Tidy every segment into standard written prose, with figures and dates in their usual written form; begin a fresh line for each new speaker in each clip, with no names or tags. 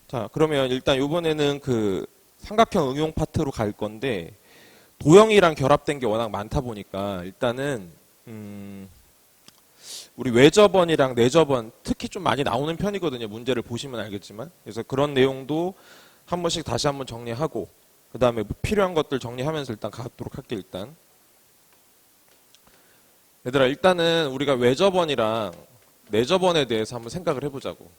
자, 그러면 일단 이번에는 그 삼각형 응용 파트로 갈 건데 도형이랑 결합된 게 워낙 많다 보니까 일단은 우리 외접원이랑 내접원 특히 좀 많이 나오는 편이거든요. 문제를 보시면 알겠지만. 그래서 그런 내용도 한 번씩 다시 한번 정리하고 그 다음에 필요한 것들 정리하면서 일단 가도록 할게요. 일단 얘들아, 일단은 우리가 외접원이랑 내접원에 대해서 한번 생각을 해보자고.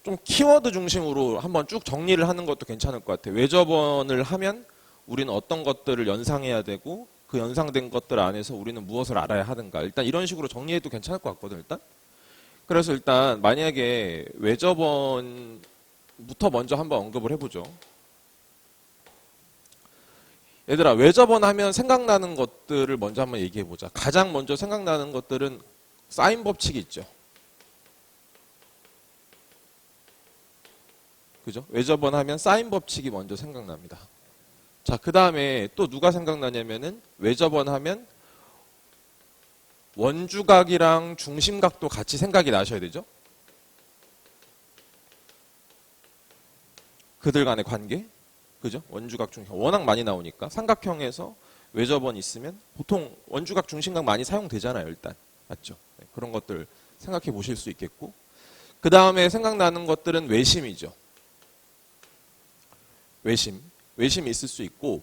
좀 키워드 중심으로 한번 쭉 정리를 하는 것도 괜찮을 것 같아요. 외접원을 하면 우리는 어떤 것들을 연상해야 되고 그 연상된 것들 안에서 우리는 무엇을 알아야 하는가. 일단 이런 식으로 정리해도 괜찮을 것 같거든요. 일단. 그래서 일단 만약에 외접원부터 먼저 한번 언급을 해보죠. 얘들아, 외접원 하면 생각나는 것들을 먼저 한번 얘기해보자. 가장 먼저 생각나는 것들은 사인 법칙이 있죠. 그죠? 외접원 하면 사인 법칙이 먼저 생각납니다. 자, 그 다음에 또 누가 생각나냐면은 외접원 하면 원주각이랑 중심각도 같이 생각이 나셔야 되죠? 그들 간의 관계? 그죠? 원주각, 중심각. 워낙 많이 나오니까. 삼각형에서 외접원 있으면 보통 원주각, 중심각 많이 사용되잖아요, 일단. 맞죠? 네, 그런 것들 생각해 보실 수 있겠고. 그 다음에 생각나는 것들은 외심이죠. 외심이 있을 수 있고,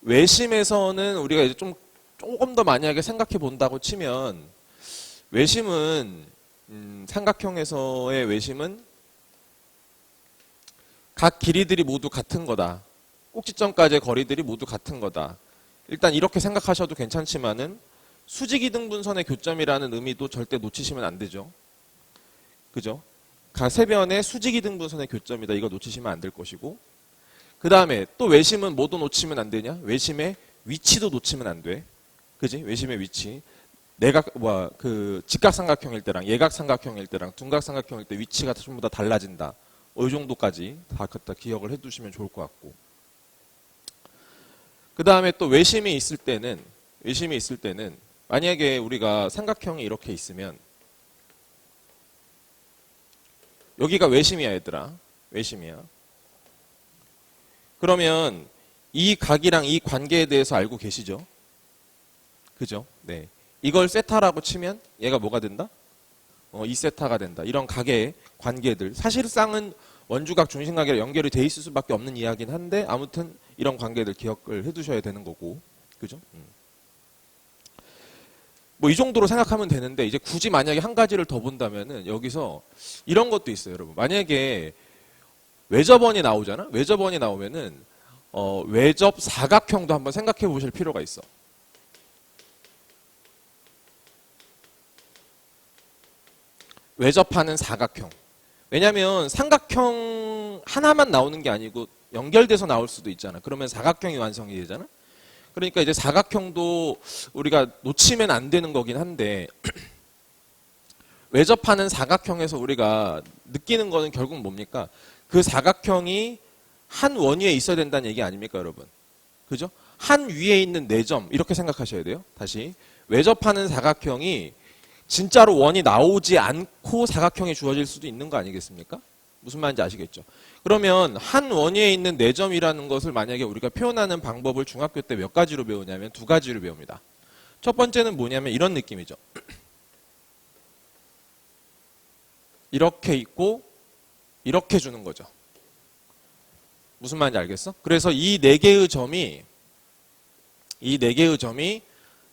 외심에서는 우리가 이제 조금 더 만약에 생각해 본다고 치면, 외심은, 삼각형에서의 외심은 각 길이들이 모두 같은 거다. 꼭지점까지의 거리들이 모두 같은 거다. 일단 이렇게 생각하셔도 괜찮지만은, 수직이등분선의 교점이라는 의미도 절대 놓치시면 안 되죠. 그죠? 가세변의 수직이등분선의 교점이다. 이거 놓치시면 안 될 것이고, 그 다음에 또 외심은 뭐도 놓치면 안 되냐? 외심의 위치도 놓치면 안 돼. 그지? 외심의 위치. 직각삼각형일 때랑 예각삼각형일 때랑 둔각삼각형일 때 위치가 전부 다 달라진다. 이 정도까지 다 갖다 기억을 해두시면 좋을 것 같고. 그 다음에 또 외심이 있을 때는 만약에 우리가 삼각형이 이렇게 있으면 여기가 외심이야, 얘들아. 외심이야. 그러면 이 각이랑 이 관계에 대해서 알고 계시죠? 그죠? 네. 이걸 세타라고 치면 얘가 뭐가 된다? 이 세타가 된다. 이런 각의 관계들. 사실상은 원주각, 중심각이랑 연결이 돼 있을 수밖에 없는 이야기긴 한데 아무튼 이런 관계들 기억을 해두셔야 되는 거고. 그죠? 뭐 이 정도로 생각하면 되는데 이제 굳이 만약에 한 가지를 더 본다면은 여기서 이런 것도 있어요, 여러분. 만약에 외접원이 나오잖아? 외접원이 나오면은 외접 사각형도 한번 생각해 보실 필요가 있어. 외접하는 사각형. 왜냐면 삼각형 하나만 나오는 게 아니고 연결돼서 나올 수도 있잖아. 그러면 사각형이 완성이 되잖아? 그러니까 이제 사각형도 우리가 놓치면 안 되는 거긴 한데 외접하는 사각형에서 우리가 느끼는 거는 결국 뭡니까? 그 사각형이 한 원위에 있어야 된다는 얘기 아닙니까, 여러분? 그죠? 한 위에 있는 네 점 이렇게 생각하셔야 돼요. 다시 외접하는 사각형이 진짜로 원이 나오지 않고 사각형이 주어질 수도 있는 거 아니겠습니까? 무슨 말인지 아시겠죠? 그러면 한 원위에 있는 네 점이라는 것을 만약에 우리가 표현하는 방법을 중학교 때 몇 가지로 배우냐면 두 가지로 배웁니다. 첫 번째는 뭐냐면 이런 느낌이죠. 이렇게 있고 이렇게 주는 거죠. 무슨 말인지 알겠어? 그래서 이 네 개의 점이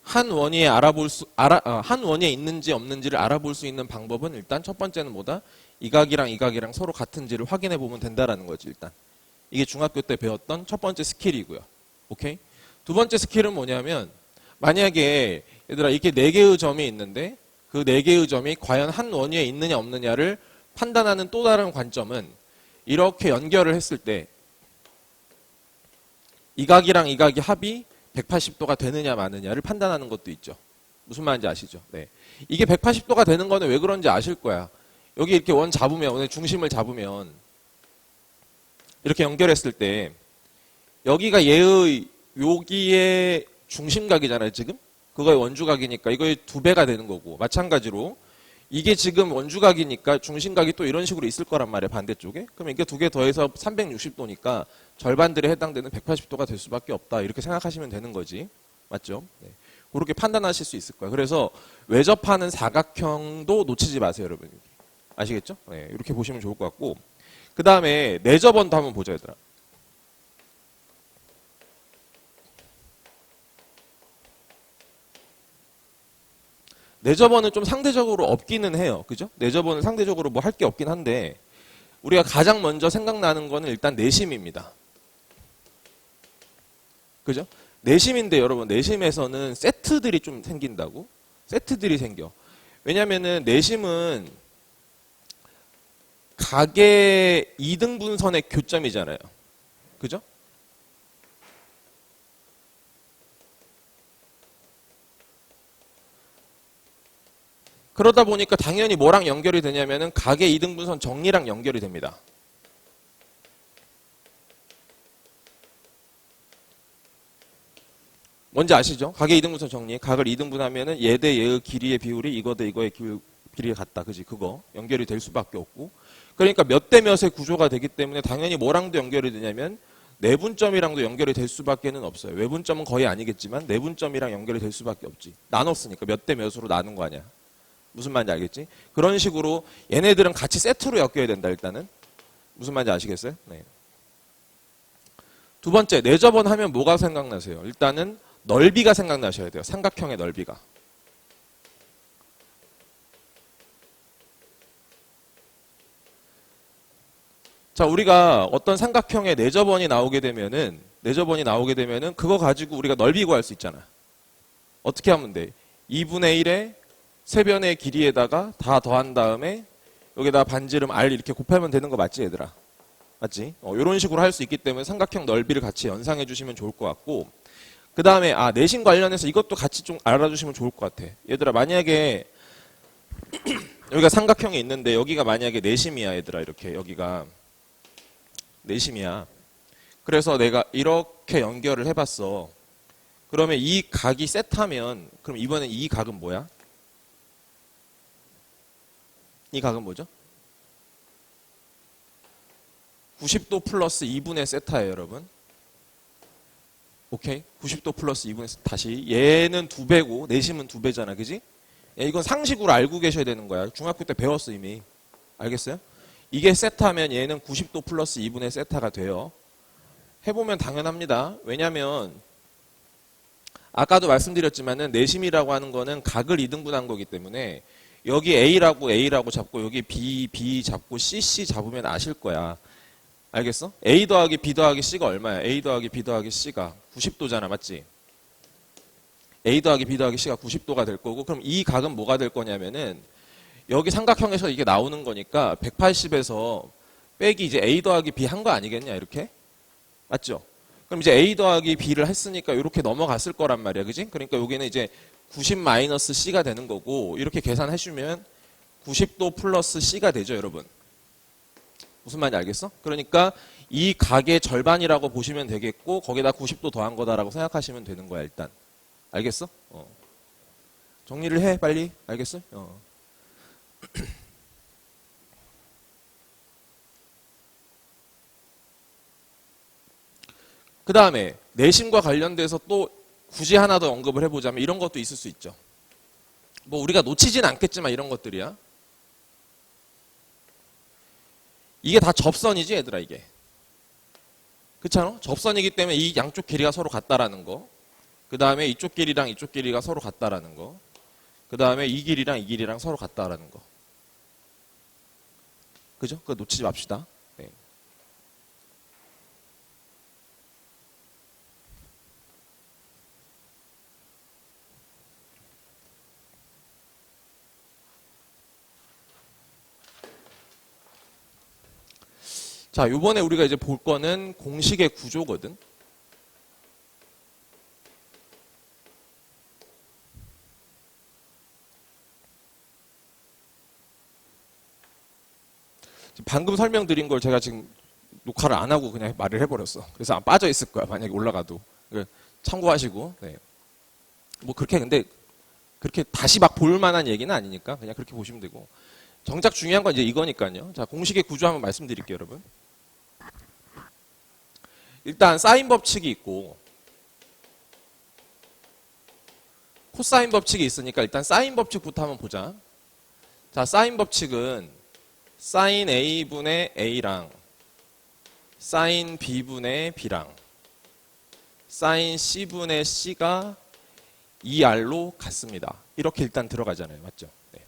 한 원위에 있는지 없는지를 알아볼 수 있는 방법은 일단 첫 번째는 뭐다? 이 각이랑 서로 같은지를 확인해 보면 된다라는 거지, 일단. 이게 중학교 때 배웠던 첫 번째 스킬이고요. 오케이? 두 번째 스킬은 뭐냐면 만약에 얘들아 이렇게 네 개의 점이 있는데 그 네 개의 점이 과연 한 원위에 있느냐 없느냐를 판단하는 또 다른 관점은 이렇게 연결을 했을 때 이 각이랑 이 각이 합이 180도가 되느냐 마느냐를 판단하는 것도 있죠. 무슨 말인지 아시죠? 네. 이게 180도가 되는 거는 왜 그런지 아실 거야. 여기 이렇게 원의 중심을 잡으면 이렇게 연결했을 때 여기가 여기의 중심각이잖아요, 지금? 그거의 원주각이니까 이거의 2배가 되는 거고, 마찬가지로 이게 지금 원주각이니까 중심각이 또 이런 식으로 있을 거란 말이에요, 반대쪽에. 그럼 이게 2개 더해서 360도니까 절반들에 해당되는 180도가 될 수밖에 없다, 이렇게 생각하시면 되는 거지. 맞죠? 네. 그렇게 판단하실 수 있을 거예요. 그래서 외접하는 사각형도 놓치지 마세요, 여러분. 아시겠죠? 네, 이렇게 보시면 좋을 것 같고, 그 다음에 내접원도 한번 보자, 얘들아. 내접원은 좀 상대적으로 없기는 해요. 그죠? 내접원은 상대적으로 뭐 할 게 없긴 한데, 우리가 가장 먼저 생각나는 거는 일단 내심입니다. 그죠? 내심인데 여러분, 내심에서는 세트들이 좀 생긴다고? 세트들이 생겨. 왜냐면은 내심은 각의 이등분선의 교점이잖아요. 그죠? 그러다 보니까 당연히 뭐랑 연결이 되냐면은 각의 이등분선 정리랑 연결이 됩니다. 뭔지 아시죠? 각의 이등분선 정리. 각을 이등분하면은 얘 대 얘의 길이의 비율이 이거 대 이거의 길이가 같다. 그지? 그거 연결이 될 수밖에 없고. 그러니까 몇 대 몇의 구조가 되기 때문에 당연히 뭐랑도 연결이 되냐면 내분점이랑도 연결이 될 수밖에는 없어요. 외분점은 거의 아니겠지만 내분점이랑 연결이 될 수밖에 없지. 나눴으니까 몇 대 몇으로 나눈 거 아니야. 무슨 말인지 알겠지? 그런 식으로 얘네들은 같이 세트로 엮여야 된다, 일단은. 무슨 말인지 아시겠어요? 네. 두 번째, 내접원 하면 뭐가 생각나세요? 일단은 넓이가 생각나셔야 돼요. 삼각형의 넓이가. 자, 우리가 어떤 삼각형의 내접원이 나오게 되면은 그거 가지고 우리가 넓이 구할 수 있잖아. 어떻게 하면 돼? 2분의 1에 세변의 길이에다가 다 더한 다음에 여기다 반지름 R 이렇게 곱하면 되는 거 맞지, 얘들아? 맞지? 이런 식으로 할 수 있기 때문에 삼각형 넓이를 같이 연상해 주시면 좋을 것 같고, 그 다음에 내심 관련해서 이것도 같이 좀 알아주시면 좋을 것 같아. 얘들아, 만약에 여기가 삼각형이 있는데 여기가 만약에 내심이야, 얘들아. 이렇게 여기가 내심이야. 그래서 내가 이렇게 연결을 해봤어. 그러면 이 각이 세트하면, 그럼 이번엔 이 각은 뭐야? 이 각은 뭐죠? 90도 플러스 2분의 세타예요, 여러분. 오케이? 90도 플러스 2분의 세타. 다시. 얘는 2배고 내심은 2배잖아. 그지? 이건 상식으로 알고 계셔야 되는 거야. 중학교 때 배웠어, 이미. 알겠어요? 이게 세타면 얘는 90도 플러스 2분의 세타가 돼요. 해보면 당연합니다. 왜냐면 아까도 말씀드렸지만은 내심이라고 하는 거는 각을 2등분한 거기 때문에 여기 A라고 잡고 여기 B 잡고 C 잡으면 아실 거야. 알겠어? A 더하기 B 더하기 C가 얼마야? A 더하기 B 더하기 C가 90도잖아. 맞지? A 더하기 B 더하기 C가 90도가 될 거고, 그럼 이 각은 뭐가 될 거냐면은 여기 삼각형에서 이게 나오는 거니까 180에서 빼기 이제 A 더하기 B 한 거 아니겠냐, 이렇게? 맞죠? 그럼 이제 A 더하기 B를 했으니까 이렇게 넘어갔을 거란 말이야. 그지? 그러니까 여기는 이제 90 마이너스 C가 되는 거고, 이렇게 계산해주면 90도 플러스 C가 되죠, 여러분. 무슨 말인지 알겠어? 그러니까 이 각의 절반이라고 보시면 되겠고, 거기다 90도 더한 거다라고 생각하시면 되는 거야, 일단. 알겠어? 정리를 해, 빨리. 알겠어? 그 다음에 내심과 관련돼서 또 굳이 하나 더 언급을 해보자면 이런 것도 있을 수 있죠. 뭐 우리가 놓치진 않겠지만 이런 것들이야. 이게 다 접선이지, 얘들아, 이게. 그렇잖아? 접선이기 때문에 이 양쪽 길이가 서로 같다라는 거. 그 다음에 이쪽 길이랑 이쪽 길이가 서로 같다라는 거. 그 다음에 이 길이랑 이 길이랑 서로 같다라는 거. 그죠? 그거 놓치지 맙시다. 네. 자, 요번에 우리가 이제 볼 거는 공식의 구조거든. 방금 설명드린 걸 제가 지금 녹화를 안 하고 그냥 말을 해버렸어. 그래서 안 빠져 있을 거야, 만약에 올라가도. 참고하시고. 네. 뭐 그렇게 근데 그렇게 다시 막 볼 만한 얘기는 아니니까 그냥 그렇게 보시면 되고. 정작 중요한 건 이제 이거니까요. 자, 공식의 구조 한번 말씀드릴게요, 여러분. 일단 사인 법칙이 있고 코사인 법칙이 있으니까 일단 사인 법칙부터 한번 보자. 자, 사인 법칙은 사인 A분의 A랑 사인 B분의 B랑 사인 C분의 C가 2R로 같습니다. 이렇게 일단 들어가잖아요. 맞죠? 네.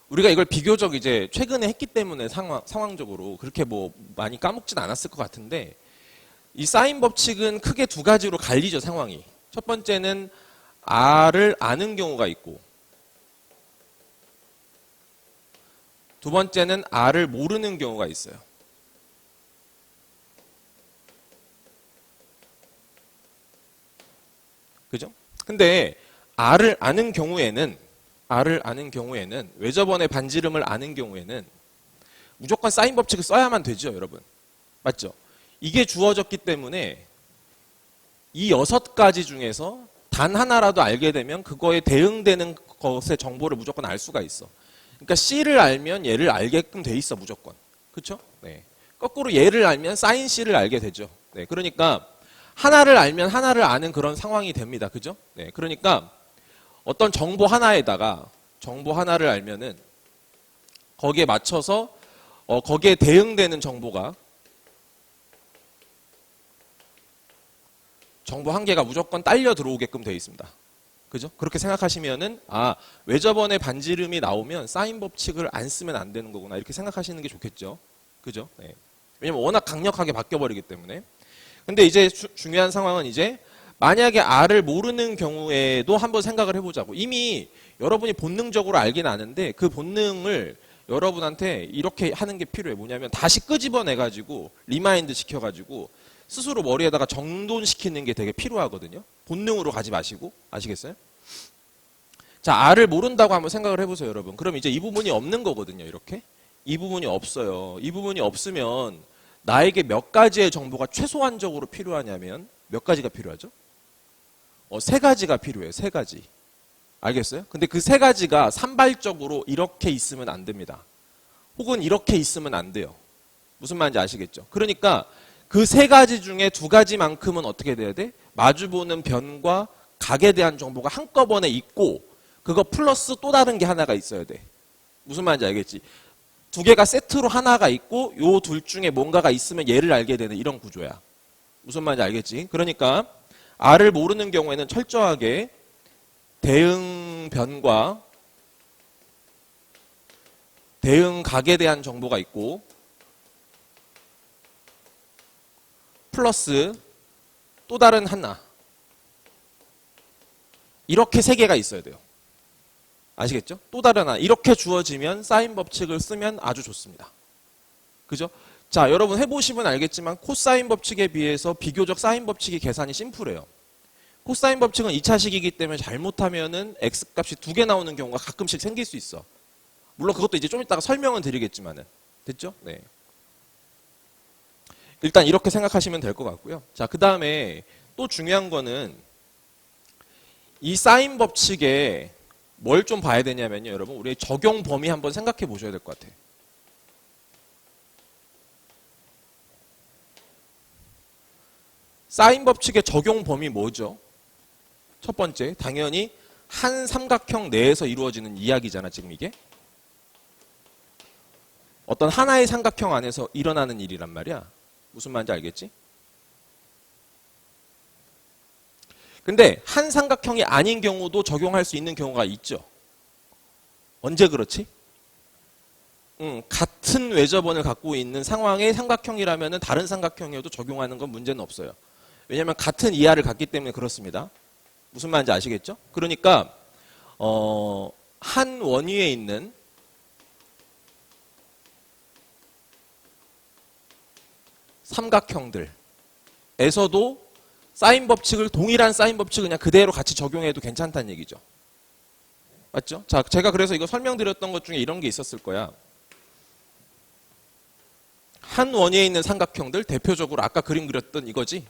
우리가 이걸 비교적 이제 최근에 했기 때문에 상황적으로 그렇게 뭐 많이 까먹진 않았을 것 같은데 이 사인 법칙은 크게 두 가지로 갈리죠, 상황이. 첫 번째는 R을 아는 경우가 있고 두 번째는 R을 모르는 경우가 있어요. 그죠? 근데 R을 아는 경우에는 외접원의 반지름을 아는 경우에는 무조건 사인 법칙을 써야만 되죠, 여러분. 맞죠? 이게 주어졌기 때문에 이 6가지 중에서 단 하나라도 알게 되면 그거에 대응되는 것의 정보를 무조건 알 수가 있어. 그러니까 C를 알면 얘를 알게끔 돼 있어, 무조건. 그렇죠? 네. 거꾸로 얘를 알면 사인 C를 알게 되죠. 네. 그러니까 하나를 알면 하나를 아는 그런 상황이 됩니다. 그죠? 네. 그러니까 어떤 정보 하나를 알면은 거기에 맞춰서 거기에 대응되는 정보 한 개가 무조건 딸려 들어오게끔 되어 있습니다. 그죠? 그렇게 생각하시면은 외접원의 반지름이 나오면 사인 법칙을 안 쓰면 안 되는 거구나 이렇게 생각하시는 게 좋겠죠. 그죠? 네. 왜냐면 워낙 강력하게 바뀌어 버리기 때문에. 근데 이제 중요한 상황은 이제 만약에 R을 모르는 경우에도 한번 생각을 해보자고. 이미 여러분이 본능적으로 알긴 아는데 그 본능을 여러분한테 이렇게 하는 게 필요해. 뭐냐면 다시 끄집어내가지고 리마인드 시켜가지고 스스로 머리에다가 정돈시키는 게 되게 필요하거든요. 본능으로 가지 마시고. 아시겠어요? 자, R을 모른다고 한번 생각을 해보세요, 여러분. 그럼 이제 이 부분이 없는 거거든요, 이렇게. 이 부분이 없어요. 이 부분이 없으면 나에게 몇 가지의 정보가 최소한적으로 필요하냐면 몇 가지가 필요하죠? 3가지가 필요해요, 3가지. 알겠어요? 근데 그 3가지가 산발적으로 이렇게 있으면 안 됩니다. 혹은 이렇게 있으면 안 돼요. 무슨 말인지 아시겠죠? 그러니까 그 3가지 중에 2가지만큼은 어떻게 돼야 돼? 마주보는 변과 각에 대한 정보가 한꺼번에 있고 그거 플러스 또 다른 게 하나가 있어야 돼. 무슨 말인지 알겠지? 2개가 세트로 하나가 있고 요 둘 중에 뭔가가 있으면 얘를 알게 되는 이런 구조야. 무슨 말인지 알겠지? 그러니까 R을 모르는 경우에는 철저하게 대응 변과 대응 각에 대한 정보가 있고 플러스 또 다른 하나 이렇게 3개가 있어야 돼요. 아시겠죠? 또 다른 하나 이렇게 주어지면 사인 법칙을 쓰면 아주 좋습니다. 그죠? 자, 여러분 해보시면 알겠지만 코사인 법칙에 비해서 비교적 사인 법칙이 계산이 심플해요. 코사인 법칙은 2차식이기 때문에 잘못하면은 X값이 2개 나오는 경우가 가끔씩 생길 수 있어. 물론 그것도 이제 좀 이따가 설명은 드리겠지만은. 됐죠? 네. 일단 이렇게 생각하시면 될 것 같고요. 자, 그 다음에 또 중요한 거는 이 사인 법칙에 뭘 좀 봐야 되냐면요. 여러분, 우리 적용 범위 한번 생각해 보셔야 될 것 같아요. 사인 법칙의 적용 범위 뭐죠? 첫 번째, 당연히 한 삼각형 내에서 이루어지는 이야기잖아, 지금 이게. 어떤 하나의 삼각형 안에서 일어나는 일이란 말이야. 무슨 말인지 알겠지? 근데 한 삼각형이 아닌 경우도 적용할 수 있는 경우가 있죠. 언제 그렇지? 같은 외접원을 갖고 있는 상황의 삼각형이라면 다른 삼각형이어도 적용하는 건 문제는 없어요. 왜냐하면 같은 이하를 갖기 때문에 그렇습니다. 무슨 말인지 아시겠죠? 그러니까 한 원위에 있는 삼각형들에서도 사인 법칙을 동일한 사인 법칙을 그냥 그대로 같이 적용해도 괜찮다는 얘기죠. 맞죠? 자, 제가 그래서 이거 설명드렸던 것 중에 이런 게 있었을 거야. 한 원위에 있는 삼각형들 대표적으로 아까 그림 그렸던 이거지.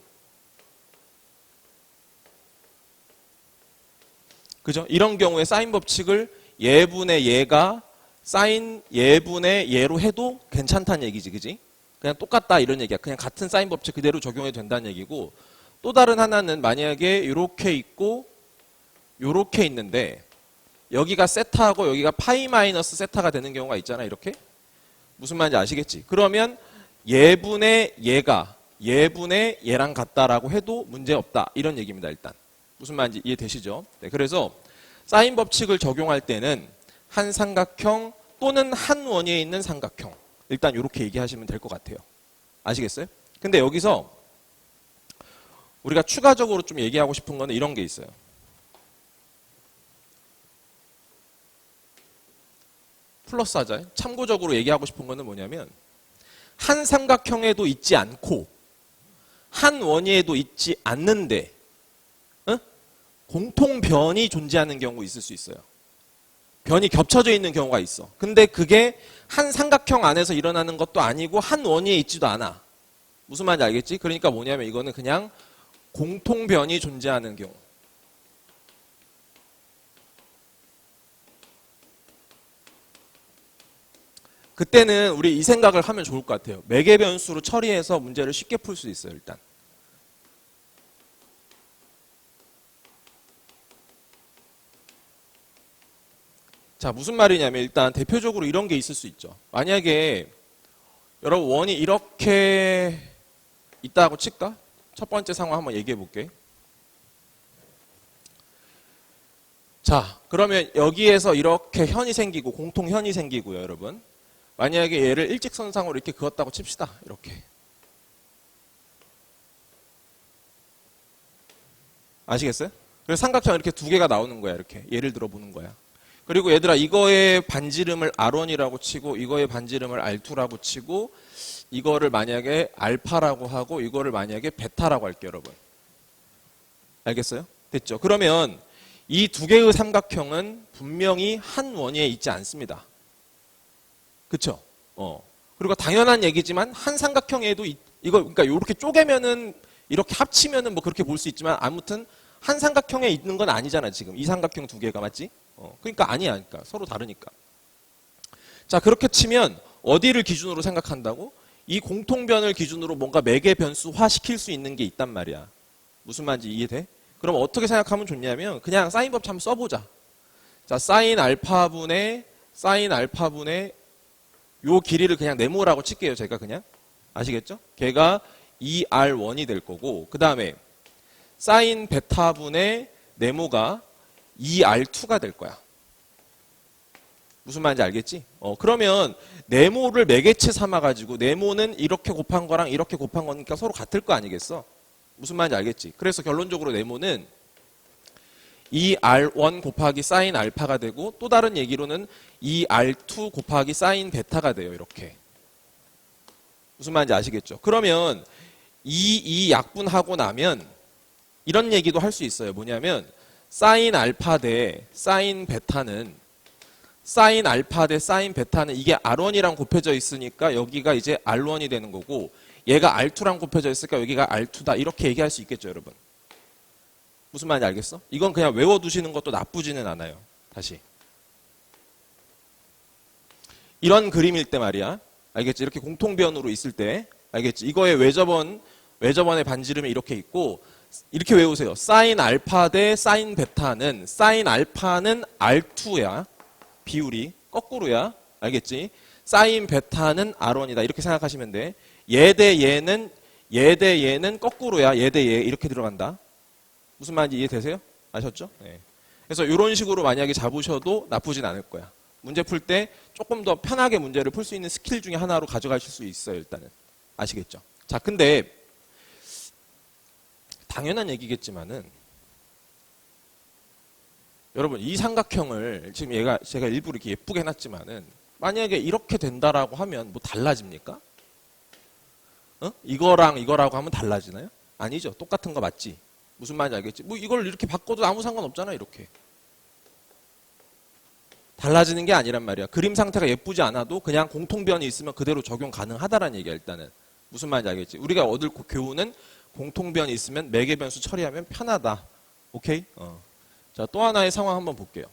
그죠? 이런 경우에 사인 법칙을 예분의 예가 사인 예분의 예로 해도 괜찮다는 얘기지, 그지? 그냥 똑같다 이런 얘기야. 그냥 같은 사인 법칙 그대로 적용해도 된다는 얘기고, 또 다른 하나는 만약에 이렇게 있고 이렇게 있는데 여기가 세타하고 여기가 파이 마이너스 세타가 되는 경우가 있잖아. 이렇게 무슨 말인지 아시겠지? 그러면 예분의 예가 예분의 예랑 같다라고 해도 문제없다 이런 얘기입니다. 일단 무슨 말인지 이해되시죠? 네, 그래서 사인 법칙을 적용할 때는 한 삼각형 또는 한 원위에 있는 삼각형, 일단 이렇게 얘기하시면 될 것 같아요. 아시겠어요? 근데 여기서 우리가 추가적으로 좀 얘기하고 싶은 거는 이런 게 있어요. 플러스 하자. 참고적으로 얘기하고 싶은 거는 뭐냐면 한 삼각형에도 있지 않고 한 원위에도 있지 않는데 공통변이 존재하는 경우 있을 수 있어요. 변이 겹쳐져 있는 경우가 있어. 근데 그게 한 삼각형 안에서 일어나는 것도 아니고 한 원위에 있지도 않아. 무슨 말인지 알겠지? 그러니까 뭐냐면 이거는 그냥 공통변이 존재하는 경우. 그때는 우리 이 생각을 하면 좋을 것 같아요. 매개 변수로 처리해서 문제를 쉽게 풀 수 있어요. 일단. 자, 무슨 말이냐면 일단 대표적으로 이런 게 있을 수 있죠. 만약에 여러분 원이 이렇게 있다고 칠까? 첫 번째 상황 한번 얘기해 볼게. 자, 그러면 여기에서 이렇게 현이 생기고 공통현이 생기고요, 여러분. 만약에 얘를 일직선상으로 이렇게 그었다고 칩시다. 이렇게. 아시겠어요? 그래서 삼각형 이렇게 두 개가 나오는 거야. 이렇게. 예를 들어 보는 거야. 그리고 얘들아 이거의 반지름을 R1이라고 치고 이거의 반지름을 R2라고 치고 이거를 만약에 알파라고 하고 이거를 만약에 베타라고 할게요. 여러분. 알겠어요? 됐죠? 그러면 이 두 개의 삼각형은 분명히 한 원위에 있지 않습니다. 그쵸? 그리고 당연한 얘기지만 한 삼각형에도 이거 그러니까 이렇게 쪼개면은 이렇게 합치면은 뭐 그렇게 볼 수 있지만 아무튼 한 삼각형에 있는 건 아니잖아 지금 이 삼각형 두 개가 맞지? 그러니까 아니야. 그러니까 서로 다르니까. 자 그렇게 치면 어디를 기준으로 생각한다고? 이 공통변을 기준으로 뭔가 매개 변수화 시킬 수 있는 게 있단 말이야. 무슨 말인지 이해돼? 그럼 어떻게 생각하면 좋냐면 그냥 사인법 한번 써보자. 자 사인 알파분의 요 길이를 그냥 네모라고 칠게요. 제가 그냥. 아시겠죠? 걔가 2R1이 될 거고 그 다음에 사인 베타분의 네모가 2R2가 될 거야. 무슨 말인지 알겠지? 그러면 네모를 매개체 삼아가지고 네모는 이렇게 곱한 거랑 이렇게 곱한 거니까 서로 같을 거 아니겠어? 무슨 말인지 알겠지? 그래서 결론적으로 네모는 2R1 곱하기 사인 알파가 되고 또 다른 얘기로는 2R2 곱하기 사인 베타가 돼요. 이렇게. 무슨 말인지 아시겠죠? 그러면 이 약분하고 나면 이런 얘기도 할 수 있어요. 뭐냐면 사인 알파 대 사인 베타는 이게 R1이랑 곱해져 있으니까 여기가 이제 R1이 되는 거고 얘가 R2랑 곱해져 있으니까 여기가 R2다. 이렇게 얘기할 수 있겠죠, 여러분. 무슨 말인지 알겠어? 이건 그냥 외워두시는 것도 나쁘지는 않아요. 다시. 이런 그림일 때 말이야. 알겠지? 이렇게 공통변으로 있을 때. 알겠지? 이거의 외접원의 반지름이 이렇게 있고 이렇게 외우세요. 사인 알파 대 사인 베타는 사인 알파는 R2야. 비율이 거꾸로야. 알겠지? 사인 베타는 R1이다. 이렇게 생각하시면 돼. 얘 대 얘는 거꾸로야. 얘 대 얘 이렇게 들어간다. 무슨 말인지 이해되세요? 아셨죠? 네. 그래서 이런 식으로 만약에 잡으셔도 나쁘진 않을 거야. 문제 풀 때 조금 더 편하게 문제를 풀 수 있는 스킬 중에 하나로 가져가실 수 있어요. 일단은. 아시겠죠? 자, 근데 당연한 얘기겠지만은 여러분 이 삼각형을 지금 제가 일부러 이렇게 예쁘게 해놨지만은 만약에 이렇게 된다라고 하면 뭐 달라집니까? 이거랑 이거라고 하면 달라지나요? 아니죠. 똑같은 거 맞지? 무슨 말인지 알겠지? 뭐 이걸 이렇게 바꿔도 아무 상관없잖아. 이렇게. 달라지는 게 아니란 말이야. 그림 상태가 예쁘지 않아도 그냥 공통변이 있으면 그대로 적용 가능하다라는 얘기야. 일단은. 무슨 말인지 알겠지? 우리가 얻을 교훈은 공통변이 있으면 매개변수 처리하면 편하다. 오케이? 자, 또 하나의 상황 한번 볼게요.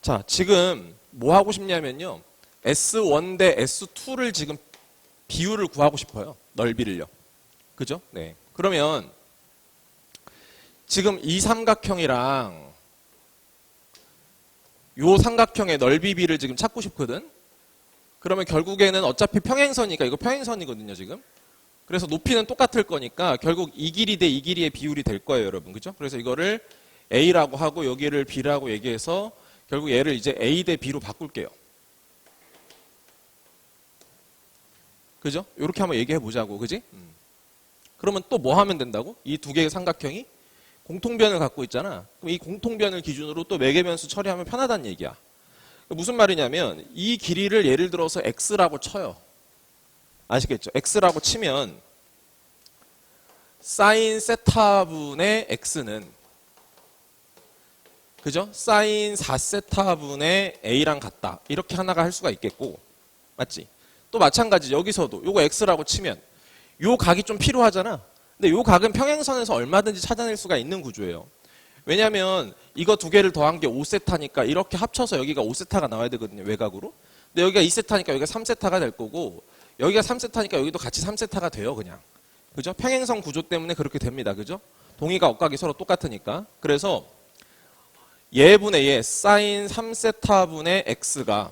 자, 지금 뭐 하고 싶냐면요. S1 대 S2를 지금 비율을 구하고 싶어요. 넓이를요. 그죠? 네. 그러면 지금 이 삼각형이랑 요 삼각형의 넓이비를 지금 찾고 싶거든. 그러면 결국에는 어차피 평행선이니까 이거 평행선이거든요, 지금. 그래서 높이는 똑같을 거니까 결국 이 길이 대 이 길이의 비율이 될 거예요, 여러분. 그죠? 그래서 이거를 A라고 하고 여기를 B라고 얘기해서 결국 얘를 이제 A 대 B로 바꿀게요. 그죠? 이렇게 한번 얘기해 보자고. 그지? 그러면 또 뭐 하면 된다고? 이 두 개의 삼각형이 공통변을 갖고 있잖아. 그럼 이 공통변을 기준으로 또 매개변수 처리하면 편하다는 얘기야. 무슨 말이냐면 이 길이를 예를 들어서 X라고 쳐요. 아시겠죠? X라고 치면 사인 세타분의 X는 그죠? 사인 4세타분의 A랑 같다. 이렇게 하나가 할 수가 있겠고 맞지? 또 마찬가지 여기서도 요거 X라고 치면 요 각이 좀 필요하잖아. 근데 요 각은 평행선에서 얼마든지 찾아낼 수가 있는 구조예요. 왜냐면 이거 두 개를 더한 게 5세타니까 이렇게 합쳐서 여기가 5세타가 나와야 되거든요. 외곽으로. 근데 여기가 2세타니까 여기가 3세타가 될 거고 여기가 3세타니까 여기도 같이 3세타가 돼요. 그냥. 그죠? 평행선 구조 때문에 그렇게 됩니다. 그죠? 동의가 억각이 서로 똑같으니까. 그래서 얘분의 얘 사인 3세타분의 X가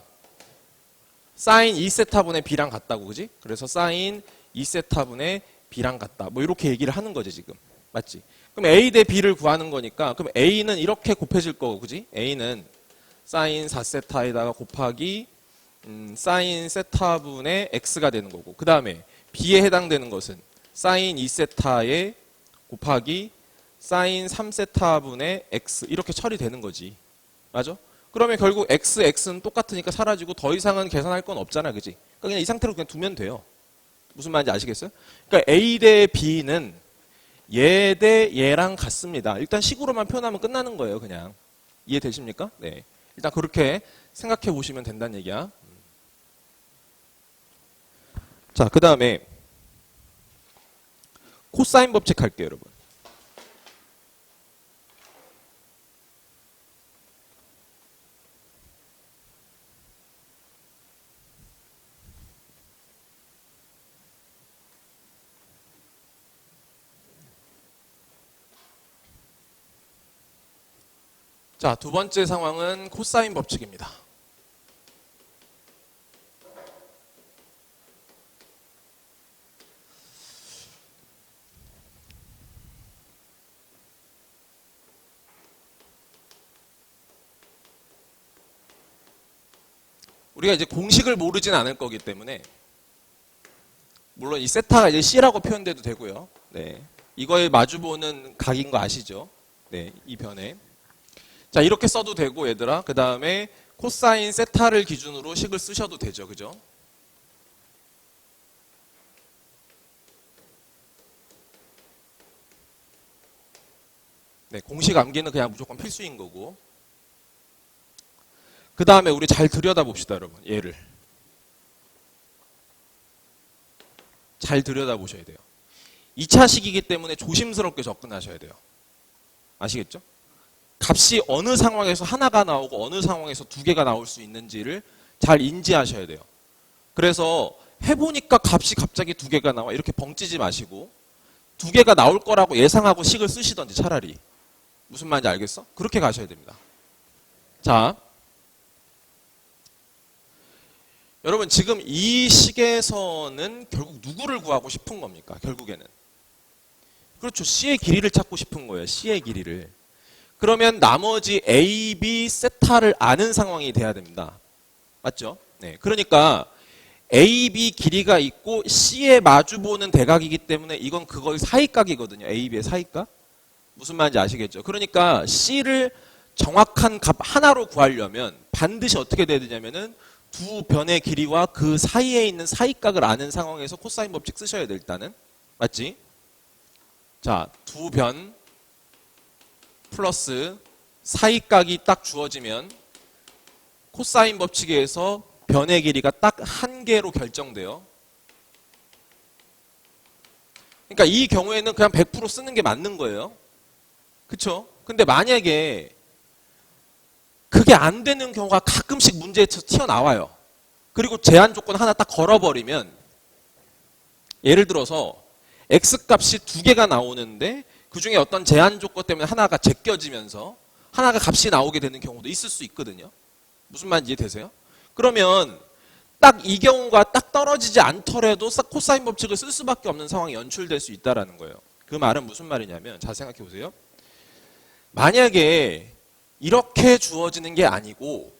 사인 2세타분의 B랑 같다고. 그지? 그래서 사인 2세타분의 B랑 같다. 뭐 이렇게 얘기를 하는 거지 지금. 맞지? 그럼 A 대 B를 구하는 거니까 그럼 A는 이렇게 곱해질 거고. 그지? A는 사인 4세타에다가 곱하기 사인 세타분의 X가 되는 거고. 그 다음에 B에 해당되는 것은 사인 2세타에 곱하기 사인 3세타분의 X 이렇게 처리되는 거지. 맞아? 그러면 결국 X, X는 똑같으니까 사라지고 더 이상은 계산할 건 없잖아. 그지? 그러니까 그냥 이 상태로 그냥 두면 돼요. 무슨 말인지 아시겠어요? 그러니까 A 대 B는 얘 대 얘랑 같습니다. 일단 식으로만 표현하면 끝나는 거예요. 그냥. 이해되십니까? 네. 일단 그렇게 생각해 보시면 된다는 얘기야. 자, 그 다음에 코사인 법칙 할게요, 여러분. 자, 두 번째 상황은 코사인 법칙입니다. 우리가 이제 공식을 모르진 않을 거기 때문에 물론 이 세타가 이제 C라고 표현돼도 되고요. 네. 이거에 마주보는 각인 거 아시죠? 네, 이 변에. 자, 이렇게 써도 되고 얘들아. 그 다음에 코사인 세타를 기준으로 식을 쓰셔도 되죠. 그죠? 네, 공식 암기는 그냥 무조건 필수인 거고. 그 다음에 우리 잘 들여다봅시다, 여러분. 얘를. 잘 들여다보셔야 돼요. 2차식이기 때문에 조심스럽게 접근하셔야 돼요. 아시겠죠? 값이 어느 상황에서 하나가 나오고 어느 상황에서 두 개가 나올 수 있는지를 잘 인지하셔야 돼요. 그래서 해보니까 값이 갑자기 두 개가 나와. 이렇게 벙찌지 마시고 두 개가 나올 거라고 예상하고 식을 쓰시던지 차라리. 무슨 말인지 알겠어? 그렇게 가셔야 됩니다. 자, 여러분 지금 이 식에서는 결국 누구를 구하고 싶은 겁니까? 결국에는. 그렇죠. C의 길이를 찾고 싶은 거예요. C의 길이를. 그러면 나머지 A, B, 세타를 아는 상황이 돼야 됩니다. 맞죠? 네. 그러니까 A, B 길이가 있고 C에 마주보는 대각이기 때문에 이건 그거의 사이각이거든요. A, B의 사이각. 무슨 말인지 아시겠죠? 그러니까 C를 정확한 값 하나로 구하려면 반드시 어떻게 돼야 되냐면은 두 변의 길이와 그 사이에 있는 사이각을 아는 상황에서 코사인 법칙 쓰셔야 돼, 일단은. 맞지? 자, 두 변 플러스 사이각이 딱 주어지면 코사인 법칙에서 변의 길이가 딱 한 개로 결정돼요. 그러니까 이 경우에는 그냥 100% 쓰는 게 맞는 거예요. 그쵸? 근데 만약에 그게 안 되는 경우가 가끔씩 문제에서 튀어나와요. 그리고 제한 조건 하나 딱 걸어버리면 예를 들어서 X값이 두 개가 나오는데 그 중에 어떤 제한 조건 때문에 하나가 제껴지면서 하나가 값이 나오게 되는 경우도 있을 수 있거든요. 무슨 말인지 이해되세요? 그러면 딱 이 경우가 딱 떨어지지 않더라도 코사인 법칙을 쓸 수밖에 없는 상황이 연출될 수 있다는 거예요. 그 말은 무슨 말이냐면 잘 생각해 보세요. 만약에 이렇게 주어지는 게 아니고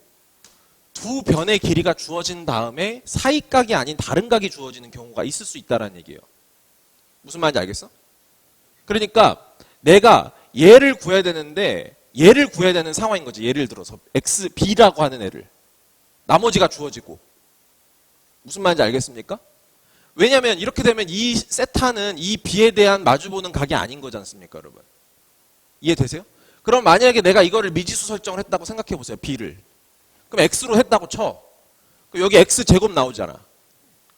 두 변의 길이가 주어진 다음에 사이각이 아닌 다른 각이 주어지는 경우가 있을 수 있다는 얘기예요. 무슨 말인지 알겠어? 그러니까 내가 얘를 구해야 되는데 얘를 구해야 되는 상황인 거지. 예를 들어서 X, B라고 하는 애를. 나머지가 주어지고. 무슨 말인지 알겠습니까? 왜냐하면 이렇게 되면 이 세타는 이 B에 대한 마주보는 각이 아닌 거지 않습니까, 여러분? 이해되세요? 그럼 만약에 내가 이거를 미지수 설정을 했다고 생각해 보세요. B를. 그럼 X로 했다고 쳐. 그럼 여기 X제곱 나오잖아.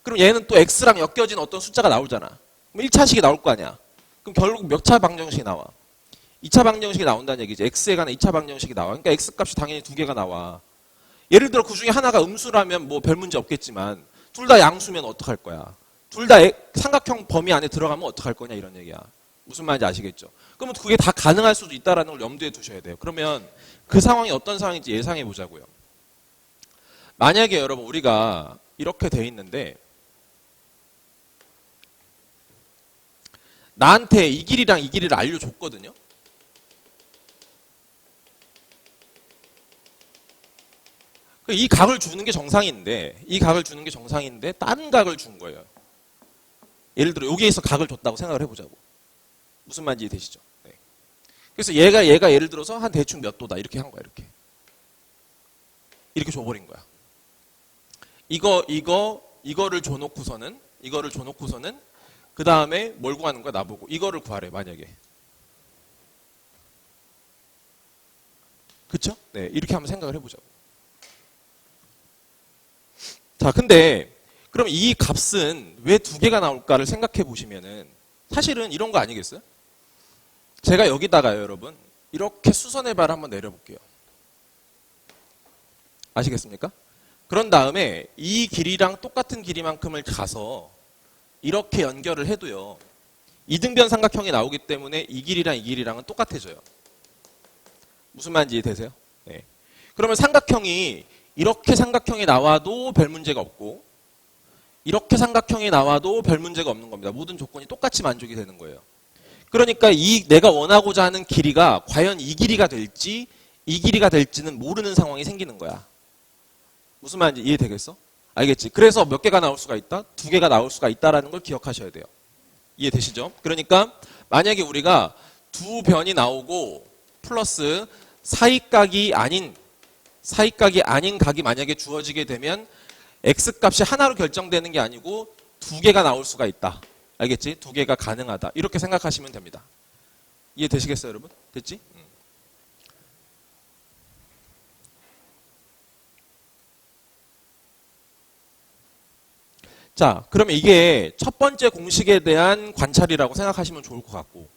그럼 얘는 또 X랑 엮여진 어떤 숫자가 나오잖아. 그럼 1차식이 나올 거 아니야. 그럼 결국 몇 차 방정식이 나와? 2차 방정식이 나온다는 얘기지. X에 관한 2차 방정식이 나와. 그러니까 X값이 당연히 두 개가 나와. 예를 들어 그 중에 하나가 음수라면 뭐 별 문제 없겠지만 둘 다 양수면 어떡할 거야. 둘 다 삼각형 범위 안에 들어가면 어떡할 거냐 이런 얘기야. 무슨 말인지 아시겠죠? 그러면 그게 다 가능할 수도 있다는 걸 염두에 두셔야 돼요. 그러면 그 상황이 어떤 상황인지 예상해 보자고요. 만약에 여러분 우리가 이렇게 돼 있는데 나한테 이 길이랑 이 길이를 알려줬거든요. 이 각을 주는 게 정상인데 다른 각을 준 거예요. 예를 들어 여기에서 각을 줬다고 생각을 해보자고. 무슨 말인지 되시죠? 네. 그래서 얘가 예를 들어서 한 대충 몇 도다 이렇게 한 거야. 이렇게 줘버린 거야. 이거를 줘놓고서는 그 다음에 뭘 구하는 거야? 나보고 이거를 구하래. 만약에. 그쵸? 네, 이렇게 한번 생각을 해보자고. 자, 근데 그럼 이 값은 왜 두 개가 나올까를 생각해 보시면은 사실은 이런 거 아니겠어요? 제가 여기다가요, 여러분. 이렇게 수선의 발을 한번 내려볼게요. 아시겠습니까? 그런 다음에 이 길이랑 똑같은 길이만큼을 가서 이렇게 연결을 해도요. 이등변 삼각형이 나오기 때문에 이 길이랑 이 길이랑은 똑같아져요. 무슨 말인지 이해되세요? 네. 그러면 이렇게 삼각형이 나와도 별 문제가 없고 이렇게 삼각형이 나와도 별 문제가 없는 겁니다. 모든 조건이 똑같이 만족이 되는 거예요. 그러니까 내가 원하고자 하는 길이가 과연 이 길이가 될지 이 길이가 될지는 모르는 상황이 생기는 거야. 무슨 말인지 이해되겠어? 알겠지? 그래서 몇 개가 나올 수가 있다? 두 개가 나올 수가 있다라는 걸 기억하셔야 돼요. 이해되시죠? 그러니까 만약에 우리가 두 변이 나오고 플러스 사이각이 아닌 각이 만약에 주어지게 되면 X값이 하나로 결정되는 게 아니고 두 개가 나올 수가 있다. 알겠지? 두 개가 가능하다. 이렇게 생각하시면 됩니다. 이해되시겠어요, 여러분? 됐지? 자, 그러면 이게 첫 번째 공식에 대한 관찰이라고 생각하시면 좋을 것 같고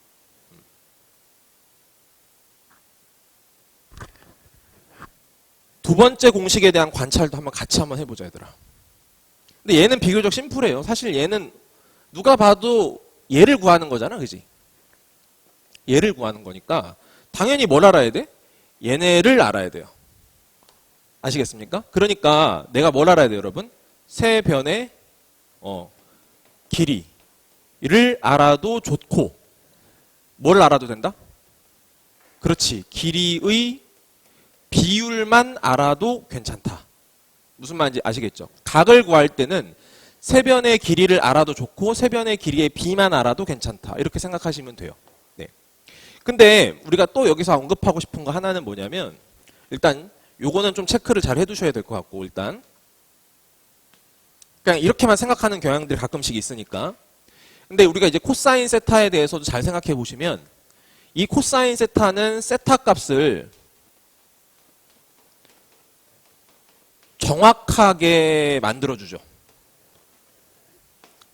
두 번째 공식에 대한 관찰도 같이 한번 해보자, 얘들아. 근데 얘는 비교적 심플해요. 사실 얘는 누가 봐도 얘를 구하는 거잖아, 그지? 얘를 구하는 거니까 당연히 뭘 알아야 돼? 얘네를 알아야 돼요. 아시겠습니까? 그러니까 내가 뭘 알아야 돼요, 여러분? 세 변의 길이를 알아도 좋고 뭘 알아도 된다? 그렇지. 길이의 비율만 알아도 괜찮다. 무슨 말인지 아시겠죠? 각을 구할 때는 세 변의 길이를 알아도 좋고 세 변의 길이의 비만 알아도 괜찮다. 이렇게 생각하시면 돼요. 네. 근데 우리가 또 여기서 언급하고 싶은 거 하나는 뭐냐면 일단 요거는 좀 체크를 잘 해두셔야 될 것 같고 일단 그냥 이렇게만 생각하는 경향들이 가끔씩 있으니까 근데 우리가 이제 코사인 세타에 대해서도 잘 생각해 보시면 이 코사인 세타는 세타 값을 정확하게 만들어주죠.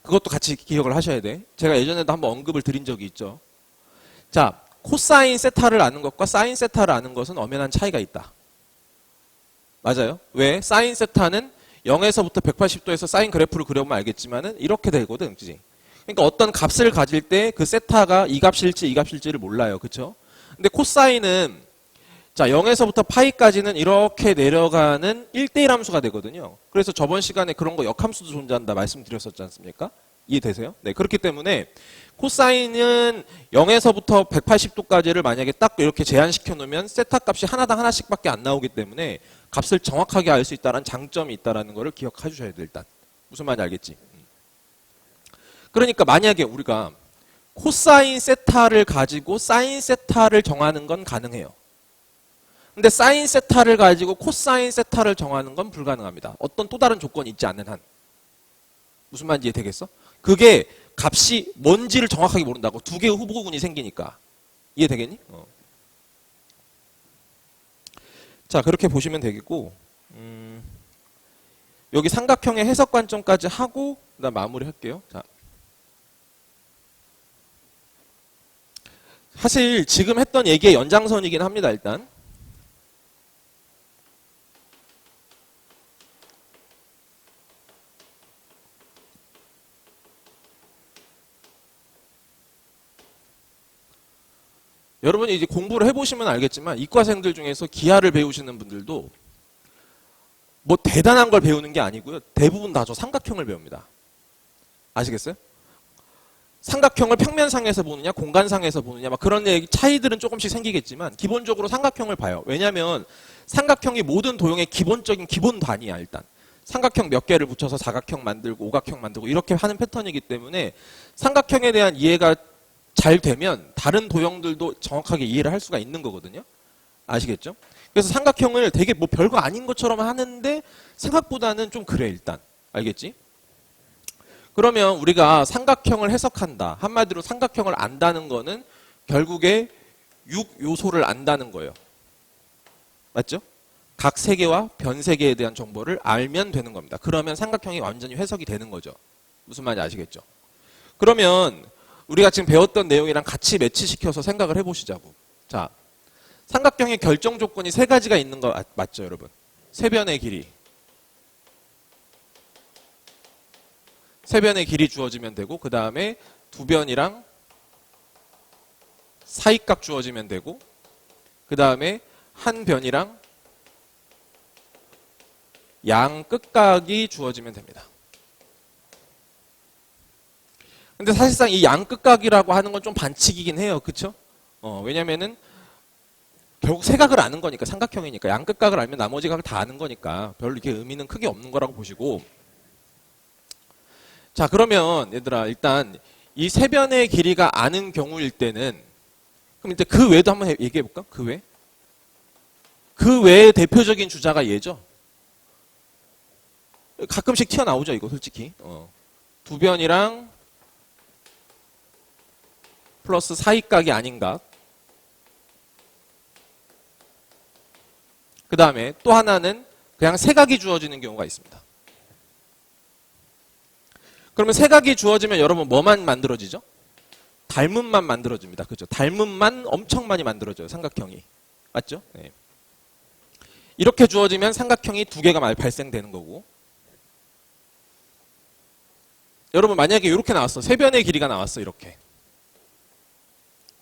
그것도 같이 기억을 하셔야 돼. 제가 예전에도 한번 언급을 드린 적이 있죠. 자, 코사인 세타를 아는 것과 사인 세타를 아는 것은 엄연한 차이가 있다. 맞아요. 왜? 사인 세타는 0에서부터 180도에서 사인 그래프를 그려보면 알겠지만은 이렇게 되거든. 그치? 그러니까 어떤 값을 가질 때 그 세타가 이 값일지 이 값일지를 몰라요. 그쵸? 근데 코사인은 자 0에서부터 파이까지는 이렇게 내려가는 1대1 함수가 되거든요. 그래서 저번 시간에 그런 거 역함수도 존재한다 말씀드렸었지 않습니까? 이해되세요? 네, 그렇기 때문에 코사인은 0에서부터 180도까지를 만약에 딱 이렇게 제한시켜 놓으면 세타 값이 하나당 하나씩밖에 안 나오기 때문에 값을 정확하게 알 수 있다는 장점이 있다는 것을 기억해 주셔야 돼. 일단 무슨 말인지 알겠지? 그러니까 만약에 우리가 코사인 세타를 가지고 사인 세타를 정하는 건 가능해요. 근데 사인 세타를 가지고 코사인 세타를 정하는 건 불가능합니다. 어떤 또 다른 조건이 있지 않는 한. 무슨 말인지 이해되겠어? 그게 값이 뭔지를 정확하게 모른다고. 두 개의 후보군이 생기니까. 이해되겠니? 자, 그렇게 보시면 되겠고 여기 삼각형의 해석 관점까지 하고 그다음 마무리할게요. 자, 사실 지금 했던 얘기의 연장선이긴 합니다. 일단 여러분이 이제 공부를 해보시면 알겠지만 이과생들 중에서 기하를 배우시는 분들도 뭐 대단한 걸 배우는 게 아니고요. 대부분 다 저 삼각형을 배웁니다. 아시겠어요? 삼각형을 평면상에서 보느냐 공간상에서 보느냐 막 그런 차이들은 조금씩 생기겠지만 기본적으로 삼각형을 봐요. 왜냐하면 삼각형이 모든 도형의 기본적인 기본 단위야. 일단 삼각형 몇 개를 붙여서 사각형 만들고 오각형 만들고 이렇게 하는 패턴이기 때문에 삼각형에 대한 이해가 잘 되면 다른 도형들도 정확하게 이해를 할 수가 있는 거거든요. 아시겠죠? 그래서 삼각형을 되게 뭐 별거 아닌 것처럼 하는데 생각보다는 좀 그래 일단. 알겠지? 그러면 우리가 삼각형을 해석한다. 한마디로 삼각형을 안다는 거는 결국에 6요소를 안다는 거예요. 맞죠? 각 세계와 변 세계에 대한 정보를 알면 되는 겁니다. 그러면 삼각형이 완전히 해석이 되는 거죠. 무슨 말인지 아시겠죠? 그러면 우리가 지금 배웠던 내용이랑 같이 매치시켜서 생각을 해보시자고. 자, 삼각형의 결정 조건이 세 가지가 있는 거 맞죠, 여러분? 세 변의 길이. 세 변의 길이 주어지면 되고 그 다음에 두 변이랑 사이각 주어지면 되고 그 다음에 한 변이랑 양 끝각이 주어지면 됩니다. 근데 사실상 이 양 끝각이라고 하는 건 좀 반칙이긴 해요. 그쵸? 왜냐면은 결국 세 각을 아는 거니까 삼각형이니까 양 끝각을 알면 나머지 각을 다 아는 거니까 별로 이렇게 의미는 크게 없는 거라고 보시고 자 그러면 얘들아 일단 이 세 변의 길이가 아는 경우일 때는 그럼 일단 그 외에도 한번 얘기해 볼까? 그 외? 그 외의 대표적인 주자가 얘죠. 가끔씩 튀어나오죠 이거 솔직히. 두 변이랑 플러스 사이각이 아닌 각. 그 다음에 또 하나는 그냥 세 각이 주어지는 경우가 있습니다. 그러면 세 각이 주어지면 여러분 뭐만 만들어지죠? 닮음만 만들어집니다. 그죠? 닮음만 엄청 많이 만들어져요. 삼각형이. 맞죠? 네. 이렇게 주어지면 삼각형이 두 개가 발생되는 거고 여러분 만약에 이렇게 나왔어. 세 변의 길이가 나왔어. 이렇게.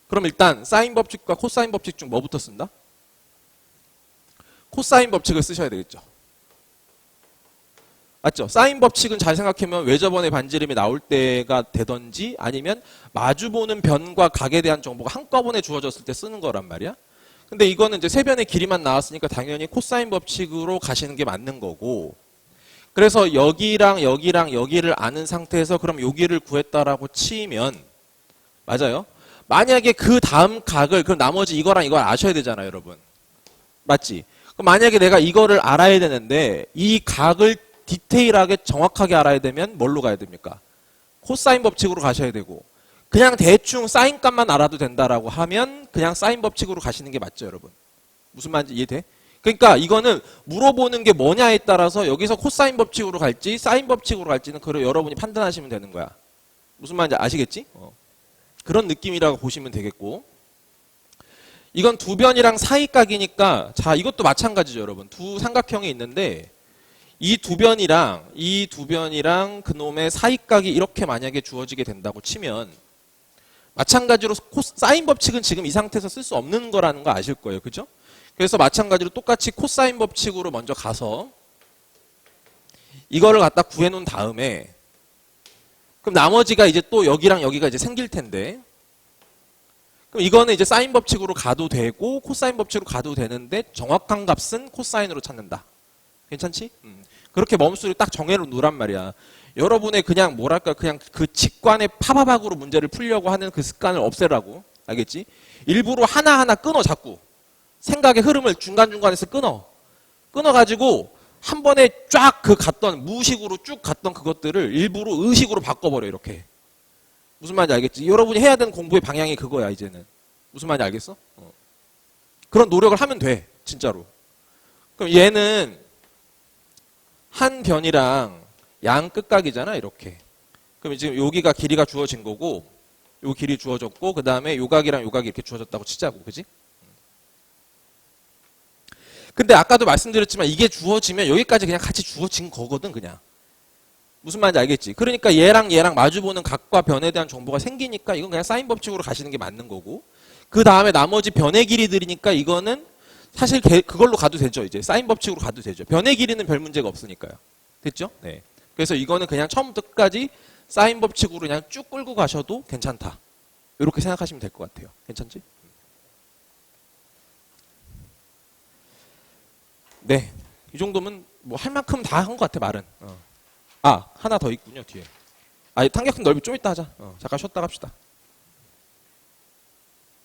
그럼 일단 사인 법칙과 코사인 법칙 중 뭐부터 쓴다? 코사인 법칙을 쓰셔야 되겠죠. 맞죠? 사인 법칙은 잘 생각하면 외접원의 반지름이 나올 때가 되던지 아니면 마주보는 변과 각에 대한 정보가 한꺼번에 주어졌을 때 쓰는 거란 말이야. 근데 이거는 이제 세 변의 길이만 나왔으니까 당연히 코사인 법칙으로 가시는 게 맞는 거고 그래서 여기랑 여기랑 여기를 아는 상태에서 그럼 여기를 구했다라고 치면 맞아요? 만약에 그 다음 각을, 그럼 나머지 이거랑 이걸 아셔야 되잖아요, 여러분. 맞지? 그럼 만약에 내가 이거를 알아야 되는데 이 각을 디테일하게 정확하게 알아야 되면 뭘로 가야 됩니까? 코사인 법칙으로 가셔야 되고, 그냥 대충 사인 값만 알아도 된다라고 하면 그냥 사인 법칙으로 가시는 게 맞죠, 여러분? 무슨 말인지 이해돼? 그러니까 이거는 물어보는 게 뭐냐에 따라서 여기서 코사인 법칙으로 갈지 사인 법칙으로 갈지는 그걸 여러분이 판단하시면 되는 거야. 무슨 말인지 아시겠지? 그런 느낌이라고 보시면 되겠고, 이건 두 변이랑 사이각이니까, 자, 이것도 마찬가지죠, 여러분. 두 삼각형이 있는데 이 두 변이랑 그놈의 사이각이 이렇게 만약에 주어지게 된다고 치면, 마찬가지로 사인 법칙은 지금 이 상태에서 쓸 수 없는 거라는 거 아실 거예요. 그죠? 그래서 마찬가지로 똑같이 코사인 법칙으로 먼저 가서 이거를 갖다 구해 놓은 다음에, 그럼 나머지가 이제 또 여기랑 여기가 이제 생길 텐데, 그럼 이거는 이제 사인 법칙으로 가도 되고 코사인 법칙으로 가도 되는데 정확한 값은 코사인으로 찾는다. 괜찮지? 그렇게 멈수를 딱 정해놓으란 말이야. 여러분의 그냥 뭐랄까, 그냥 그 직관의 파바박으로 문제를 풀려고 하는 그 습관을 없애라고. 알겠지? 일부러 하나하나 끊어, 자꾸. 생각의 흐름을 중간중간에서 끊어가지고 한 번에 쫙 그 갔던, 무의식으로 쭉 갔던 그것들을 일부러 의식으로 바꿔버려, 이렇게. 무슨 말인지 알겠지? 여러분이 해야 되는 공부의 방향이 그거야, 이제는. 무슨 말인지 알겠어? 그런 노력을 하면 돼, 진짜로. 그럼 얘는 한 변이랑 양 끝각이잖아, 이렇게. 그럼 지금 여기가 길이가 주어진 거고, 요 길이 주어졌고, 그 다음에 요 각이랑 요 각이 이렇게 주어졌다고 치자고, 그지? 근데 아까도 말씀드렸지만 이게 주어지면 여기까지 그냥 같이 주어진 거거든, 그냥. 무슨 말인지 알겠지? 그러니까 얘랑 마주보는 각과 변에 대한 정보가 생기니까 이건 그냥 사인 법칙으로 가시는 게 맞는 거고, 그 다음에 나머지 변의 길이들이니까 이거는 사실 그걸로 가도 되죠. 이제 사인 법칙으로 가도 되죠. 변의 길이는 별 문제가 없으니까요. 됐죠? 네. 그래서 이거는 그냥 처음부터 끝까지 사인 법칙으로 그냥 쭉 끌고 가셔도 괜찮다. 이렇게 생각하시면 될 것 같아요. 괜찮지? 네. 이 정도면 뭐 할 만큼 다 한 것 같아, 말은. 아, 하나 더 있군요, 뒤에. 아, 탄력성 넓이 좀 이따 하자. 잠깐 쉬었다 갑시다.